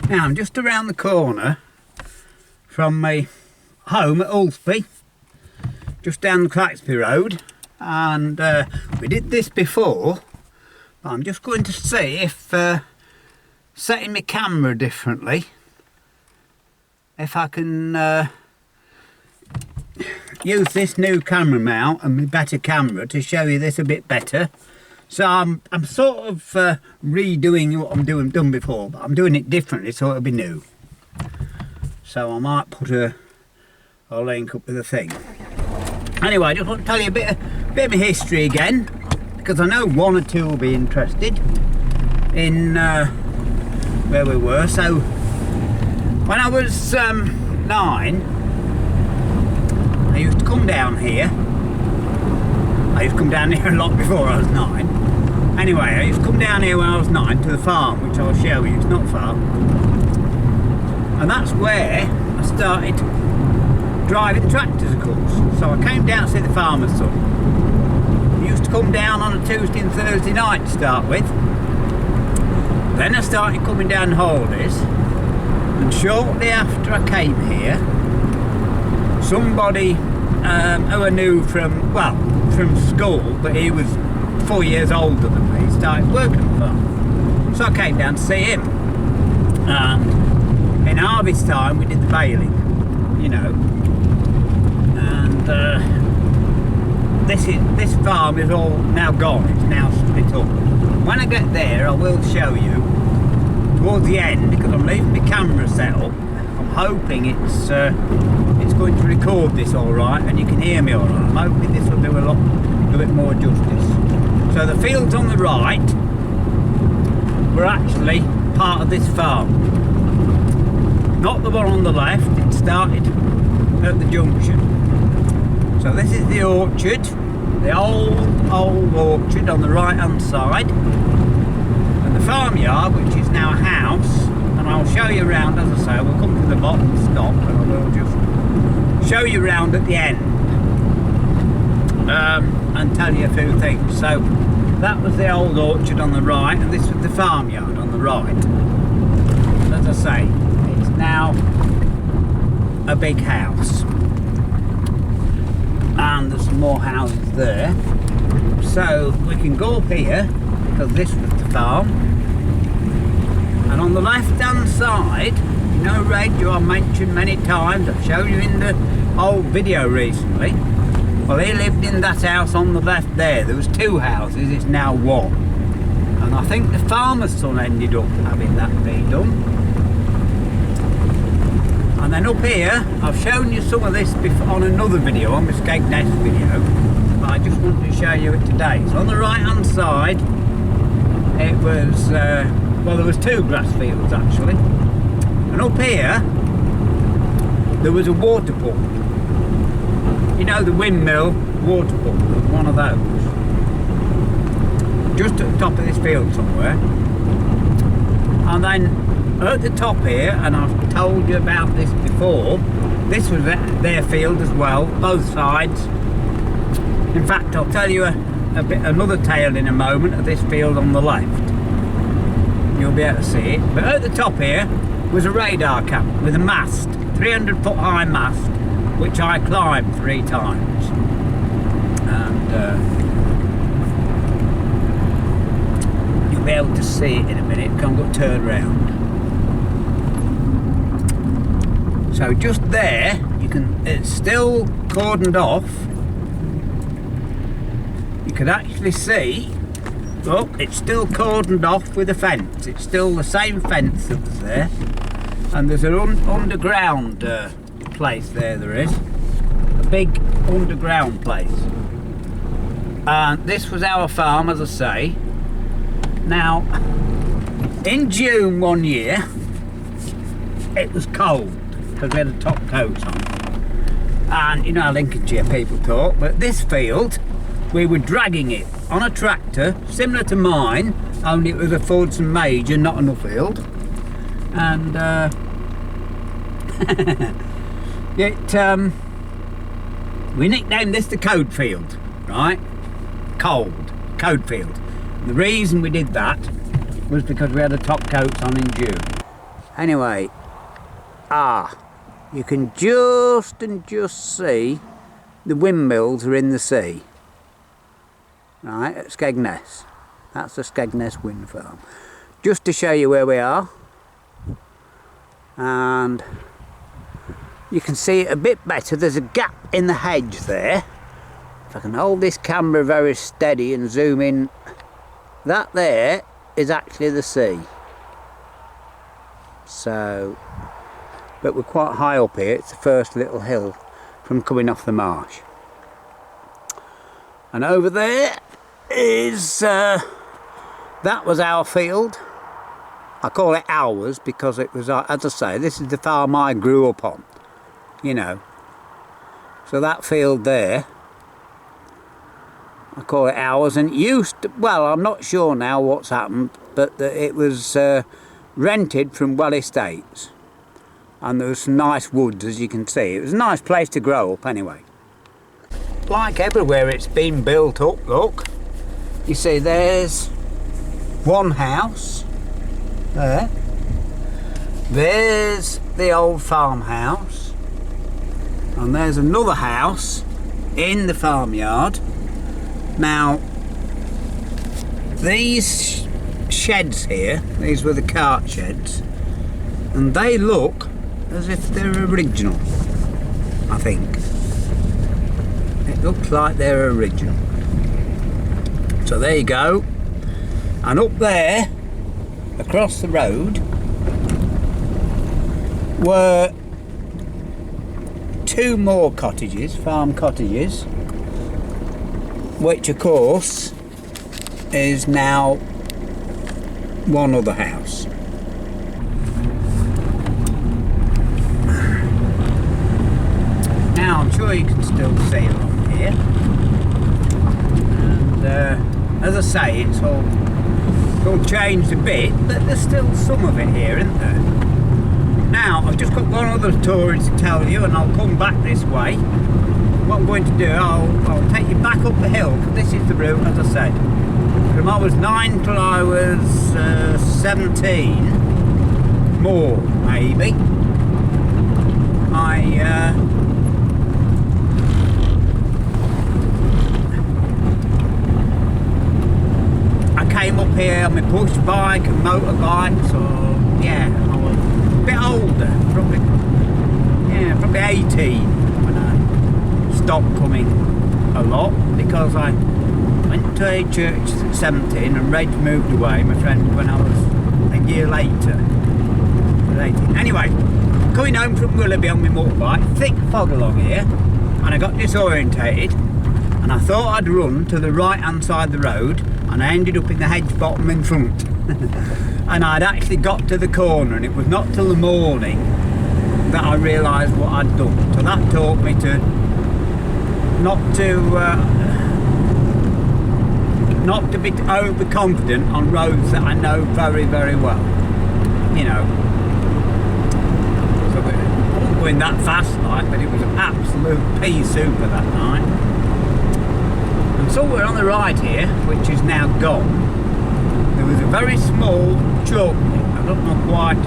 Now I'm just around the corner from my home at Ulceby, just down the Ulceby road, and we did this before, but I'm just going to see if setting my camera differently, if I can use this new camera mount and my better camera to show you this a bit better. So I'm sort of redoing what I'm done before, but I'm doing it differently so it'll be new. So I might put a link up with a thing. Anyway, I just want to tell you a bit of my history again, because I know one or two will be interested in where we were. So when I was 9, I used to come down here. I used to come down here a lot before I was 9. Anyway, I used to come down here when I was 9 to the farm, which I'll show you. It's not far. And that's where I started driving tractors, of course. So I came down to see the farmer's son. He used to come down on a Tuesday and Thursday night to start with. Then I started coming down holidays. And shortly after I came here, somebody who I knew from school, but he was 4 years older than me, started working on the farm. So I came down to see him. And in harvest time we did the baling, you know. And this farm is all now gone, it's now split up. When I get there I will show you towards the end, because I'm leaving my camera set up. I'm hoping it's going to record this alright and you can hear me alright. I'm hoping this will do a bit more justice. So the fields on the right were actually part of this farm. Not the one on the left, it started at the junction. So this is the orchard, the old orchard on the right hand side. And the farmyard, which is now a house, and I'll show you around, as I say, we'll come to the bottom stop and I will just show you around at the end and tell you a few things. So that was the old orchard on the right and this was the farmyard on the right. As I say, it's now a big house and there's some more houses there. So we can go up here because this was the farm. And on the left hand side, you know radio I mentioned many times, I've shown you in the old video recently. Well, he lived in that house on the left there. There was 2 houses, it's now 1. And I think the farmer's son ended up having that redone. And then up here, I've shown you some of this before on another video, on my Skeg Nest video. But I just wanted to show you it today. So on the right hand side, it was, well, there was 2 grass fields actually. And up here, there was a water pump. You know, the windmill water pump, one of those. Just at the top of this field somewhere. And then at the top here, and I've told you about this before, this was their field as well, both sides. In fact, I'll tell you another tale in a moment of this field on the left. You'll be able to see it. But at the top here was a radar camp with a mast, 300-foot high mast, which I climbed 3 times. And you'll be able to see it in a minute, because I'm going to turn round. So just there, it's still cordoned off. You can actually see, look, it's still cordoned off with a fence. It's still the same fence that was there. And there's an underground place there is. A big underground place. And this was our farm, as I say. Now, in June one year, it was cold, because we had a top coat on. And you know how Lincolnshire people talk, but this field, we were dragging it on a tractor, similar to mine, only it was a Fordson Major, not an Nuffield. And we nicknamed this the Code Field, right? Code Field. The reason we did that was because we had a top coat on in June. Anyway, you can just see the windmills are in the sea. Right, at Skegness. That's the Skegness wind farm. Just to show you where we are. And you can see it a bit better. There's a gap in the hedge there. If I can hold this camera very steady and zoom in, that there is actually the sea. So, but we're quite high up here. It's the first little hill from coming off the marsh. And over there is, that was our field. I call it ours because it was, as I say, this is the farm I grew up on, you know. So that field there, I call it ours, and it used to, well, I'm not sure now what's happened, but it was rented from Well Estates. And there was some nice woods, as you can see. It was a nice place to grow up anyway. Like everywhere it's been built up, look. You see there's one house there. There's the old farmhouse. And there's another house in the farmyard. Now, these sheds here, these were the cart sheds, and they look as if they're original, I think. It looks like they're original. So there you go. And up there, across the road, were two more cottages, farm cottages, which of course is now one other house. Now I'm sure you can still see along here, and as I say, it's all changed a bit, but there's still some of it here, isn't there? Now I've just got one other story to tell you, and I'll come back this way. What I'm going to do, I'll take you back up the hill, because this is the route, as I said, from I was 9 till I was 17, more maybe. I came up here on my push bike and motorbike, so yeah, I was a bit older, probably 18 when I stopped coming a lot, because I went to a church at 17 and Reg moved away, my friend, when I was a year later. Anyway, coming home from Ulceby on my motorbike, thick fog along here, and I got disorientated, and I thought I'd run to the right hand side of the road, and I ended up in the hedge bottom in front. And I'd actually got to the corner, and it was not till the morning that I realised what I'd done. So that taught me to not to be overconfident on roads that I know very, very well. You know, so I wasn't going that fast like, but it was an absolute pea super that night. And so we're on the right here, which is now gone. There was a very small chalk pit. I don't know quite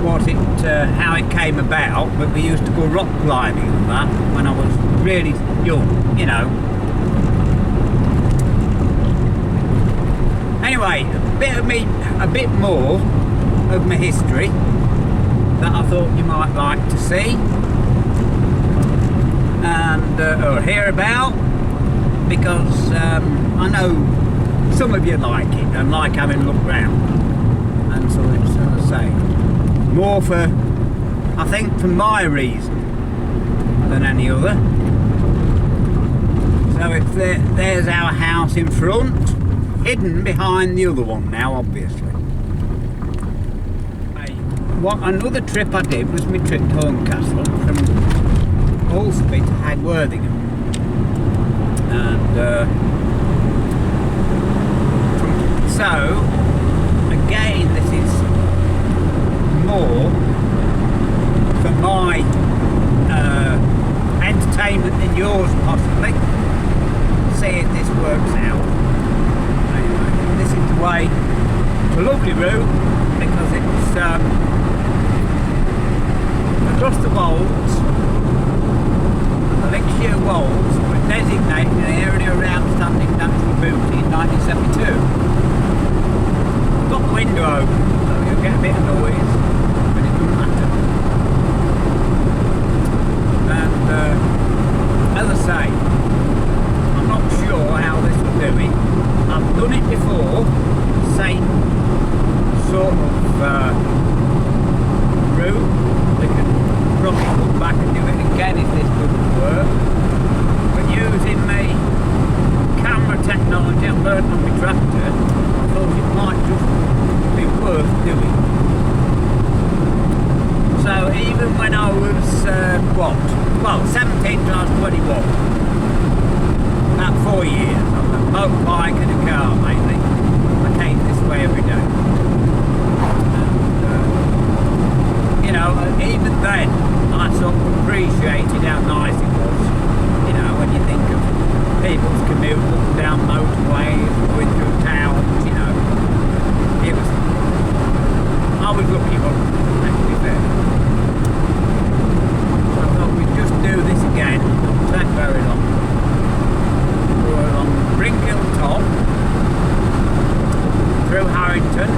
how it came about, but we used to go rock climbing on that when I was really young, you know. Anyway, a bit more of my history that I thought you might like to see and or hear about, because I know some of you like it and like having a look round, and so it's, as I say, more for, I think, for my reason than any other. So it's there's our house in front, hidden behind the other one now, obviously. Another trip I did was my trip to Horncastle from Ulceby to Hagworthingham, and so again this is more for my entertainment than yours possibly. See if this works out. Anyway, this is the way. It's a lovely route because it's across the Wolds, the Lincolnshire Wolds were designated an area around standing natural beauty in 1972. I've got the window open, so you'll get a bit of noise, but it doesn't matter. And as I say, I'm not sure how this will do it. I've done it before, same sort of route. We can probably come back and do it again if this doesn't work. But using my camera technology I've learned on my tractor, I thought it might just be worth doing. So even when I was, 17 till I was 21, about 4 years, on a motorbike and a car mainly, I came this way every day. You know, even then, I sort of appreciated how nice it was. You know, when you think of people's commute up and down motorways, going through towns, you know, it was, I was lucky one, let's be fair. So I thought we'd just do this again, it won't take very long. We're along Brinkhill Top, through Harrington,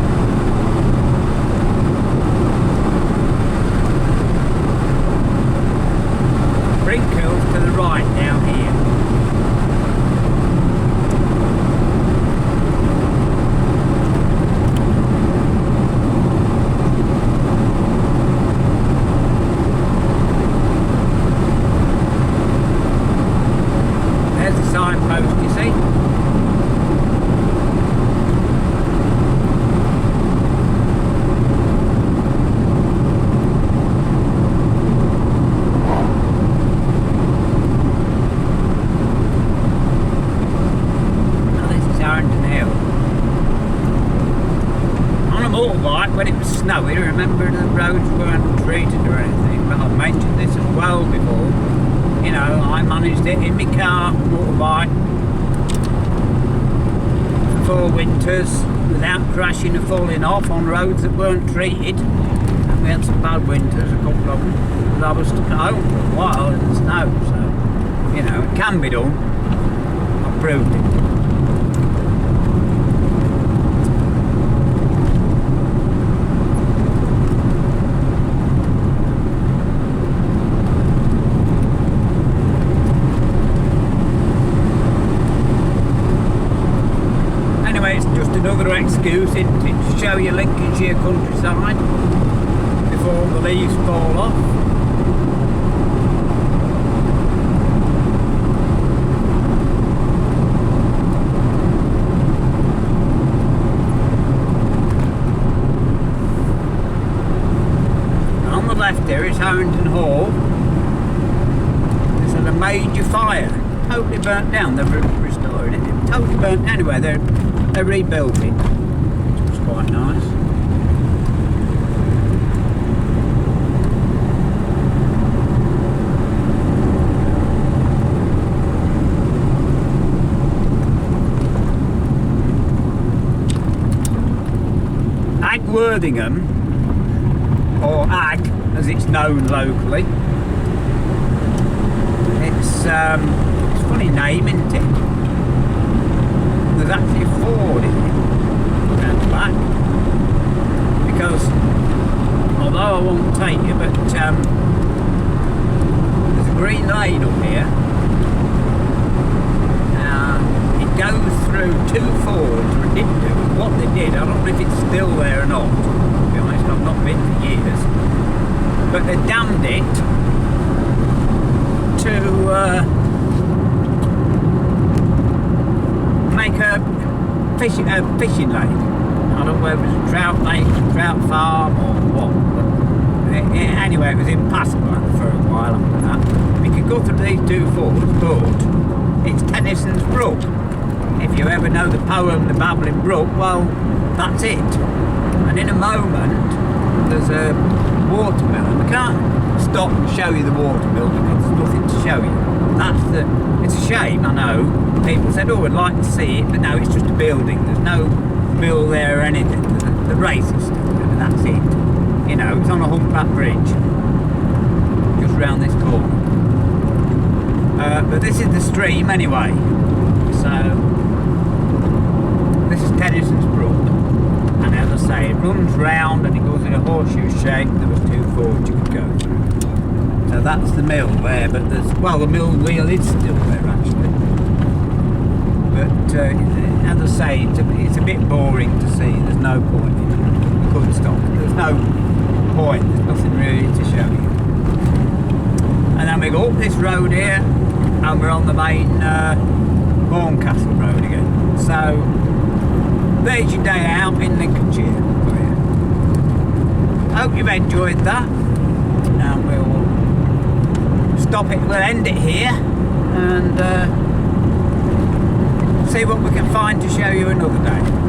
Brinkhill's to the right down here. There's the signpost, you see. When it was snowy, remember the roads weren't treated or anything, but I've mentioned this as well before. You know, I managed it in my car, motorbike, for 4 winters without crashing or falling off on roads that weren't treated. And we had some bad winters, a couple of them, because I was stuck at home for a while in the snow, so, you know, it can be done. I've proved it. Another excuse, isn't it, to show you Lincolnshire countryside before the leaves fall off. And on the left there is Harrington Hall. There's had a major fire, totally burnt down. They're restoring it. It totally burnt anyway. They rebuilt it, which was quite nice. Agworthingham, or Ag as it's known locally, it's a funny name, isn't it? There's actually a ford in it down the back, because although I won't take you, but there's a green lane up here. It goes through 2 fords, or it didn't do. What they did, I don't know if it's still there or not, to be honest, I've not been for years, but they dammed it to make a fishing lake. I don't know whether it was a trout lake, a trout farm or what, but anyway it was impassable for a while after that. We could go through these 2 fords, but it's Tennyson's Brook. If you ever know the poem The Babbling Brook, well, that's it. And in a moment there's a watermill, and we can't stop and show you the watermill because there's nothing to show you. It's a shame, I know. People said, oh, I'd like to see it, but no, it's just a building. There's no mill there or anything. The race is still there, and that's it. You know, it's on a humpback bridge. round this corner. But this is the stream anyway. So this is Tennyson's Brook, and as I say, it runs round and it goes in a horseshoe shape. There was 2 fords you could go through. So that's the mill there, but there's, well, the mill wheel is still there actually. But as I say, it's a bit boring to see. There's no point in it. We couldn't stop. There's no point. There's nothing really to show you. And then we go up this road here, and we're on the main Horncastle Road again. So there's your day out in Lincolnshire for you. Hope you've enjoyed that, and we'll stop it. We'll end it here and see what we can find to show you another day.